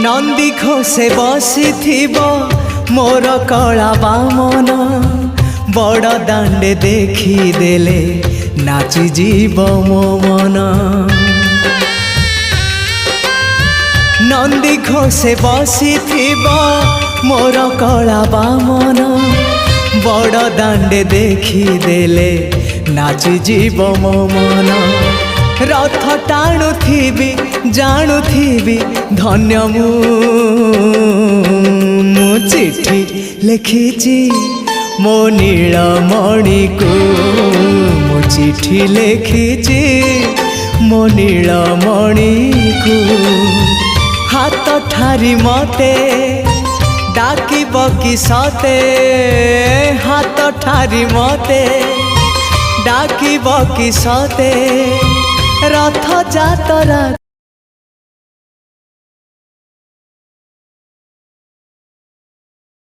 नंदी घोषे बसी मोर कला बामन बड़ दांडे देखी देले नाची जीव मो मन। नंदी घोषे बसी मोर कला बामन बड़ दांडे देखी देले नाची जीव मो मन। रथ टाणुथिबी जाणुथिबी धन्य मु चिट्ठी लिखिची मो नीलमणि को मु चिट्ठी लिखिची मो नीलमणि को। हाथ ठारी मते डाकिब कि सते हाथ ठारी मते डाकिब कि सते रथ जातरा।